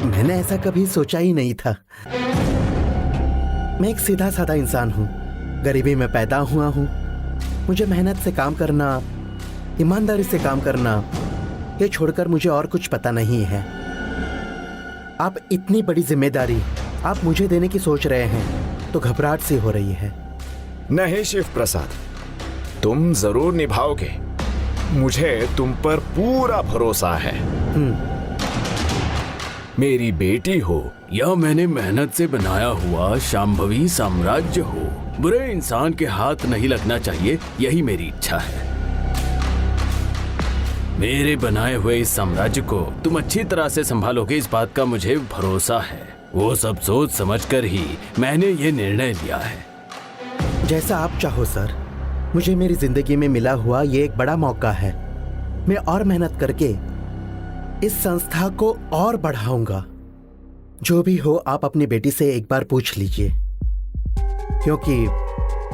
मैंने ऐसा कभी सोचा ही नहीं था। मैं एक सीधा साधा इंसान हूँ, गरीबी में पैदा हुआ हूँ। मुझे मेहनत से काम करना, ईमानदारी से काम करना, ये छोड़कर मुझे और कुछ पता नहीं है। आप इतनी बड़ी जिम्मेदारी आप मुझे देने की सोच रहे हैं तो घबराहट सी हो रही है। नहीं शिव प्रसाद, तुम जरूर निभाओगे। मुझे तुम पर पूरा भरोसा है। मेरी बेटी हो या मैंने मेहनत से बनाया हुआ शांभवी साम्राज्य हो, बुरे इंसान के हाथ नहीं लगना चाहिए, यही मेरी इच्छा है। मेरे बनाए हुए इस साम्राज्य को तुम अच्छी तरह से संभालोगे, इस बात का मुझे भरोसा है। वो सब सोच समझकर ही मैंने ये निर्णय लिया है। जैसा आप चाहो सर। मुझे मेरी जिंदगी में मिला हुआ ये एक बड़ा मौका है। मैं और मेहनत करके इस संस्था को और बढ़ाऊंगा। जो भी हो आप अपनी बेटी से एक बार पूछ लीजिए, क्योंकि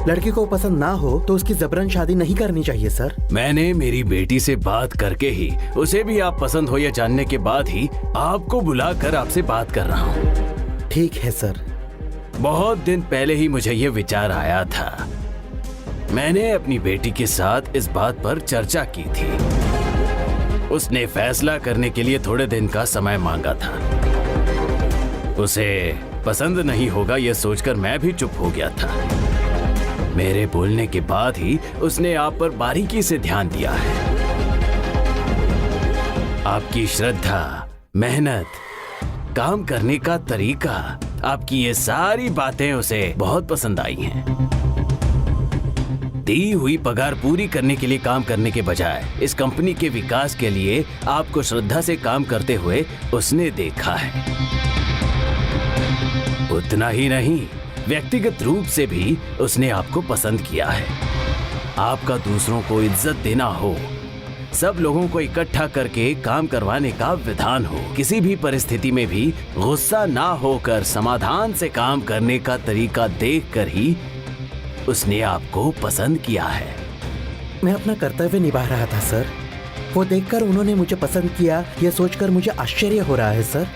लड़की को पसंद ना हो तो उसकी जबरन शादी नहीं करनी चाहिए सर। मैंने मेरी बेटी से बात करके ही, उसे भी आप पसंद हो ये जानने के बाद ही आपको बुलाकर आपसे बात कर रहा हूँ। ठीक है सर। बहुत दिन पहले ही मुझे ये विचार आया था। मैंने अपनी बेटी के साथ इस बात पर चर्चा की थी। उसने फैसला करने के लिए थोड़े दिन का समय मांगा था। उसे पसंद नहीं होगा यह सोचकर मैं भी चुप हो गया था। मेरे बोलने के बाद ही उसने आप पर बारीकी से ध्यान दिया है। आपकी श्रद्धा, मेहनत, काम करने का तरीका, आपकी ये सारी बातें उसे बहुत पसंद आई हैं। दी हुई पगार पूरी करने के लिए काम करने के बजाय इस कंपनी के विकास के लिए आपको श्रद्धा से काम करते हुए उसने देखा है। उतना ही नहीं, व्यक्तिगत रूप से भी उसने आपको पसंद किया है। आपका दूसरों को इज्जत देना हो, सब लोगों को इकट्ठा करके काम करवाने का विधान हो, किसी भी परिस्थिति में भी गुस्सा ना होकर समाधान से काम करने का तरीका देखकर ही उसने आपको पसंद किया है। मैं अपना कर्तव्य निभा रहा था सर। वो देखकर उन्होंने मुझे पसंद किया, यह सोचकर मुझे आश्चर्य हो रहा है सर।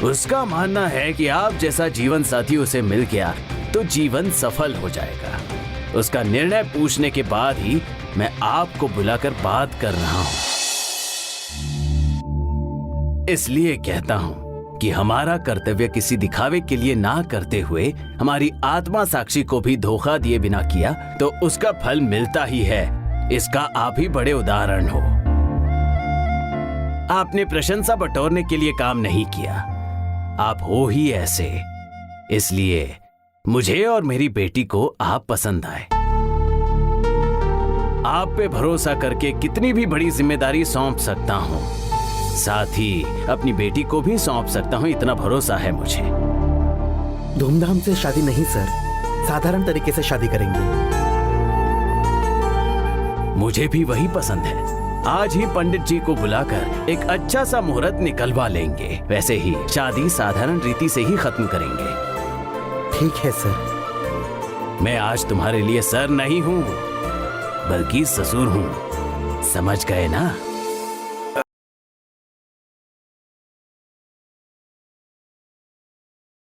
उसका मानना है कि आप जैसा जीवन साथी उसे मिल गया तो जीवन सफल हो जाएगा। उसका निर्णय पूछने के बाद ही मैं आपको बुलाकर बात कर रहा हूं। इसलिए कहता हूं कि हमारा कर्तव्य किसी दिखावे के लिए ना करते हुए हमारी आत्मा साक्षी को भी धोखा दिए बिना किया तो उसका फल मिलता ही है। इसका आप ही बड़े उदाहरण हो। आपने प्रशंसा बटोरने के लिए काम नहीं किया, आप हो ही ऐसे, इसलिए मुझे और मेरी बेटी को आप पसंद आए। आप पे भरोसा करके कितनी भी बड़ी जिम्मेदारी सौंप सकता हूं, साथ ही अपनी बेटी को भी सौंप सकता हूं, इतना भरोसा है मुझे। धूमधाम से शादी नहीं सर, साधारण तरीके से शादी करेंगे। मुझे भी वही पसंद है। आज ही पंडित जी को बुलाकर एक अच्छा सा मुहूर्त निकलवा लेंगे। वैसे ही शादी साधारण रीति से ही खत्म करेंगे। ठीक है सर। मैं आज तुम्हारे लिए सर नहीं हूँ, बल्कि ससुर हूँ, समझ गए ना?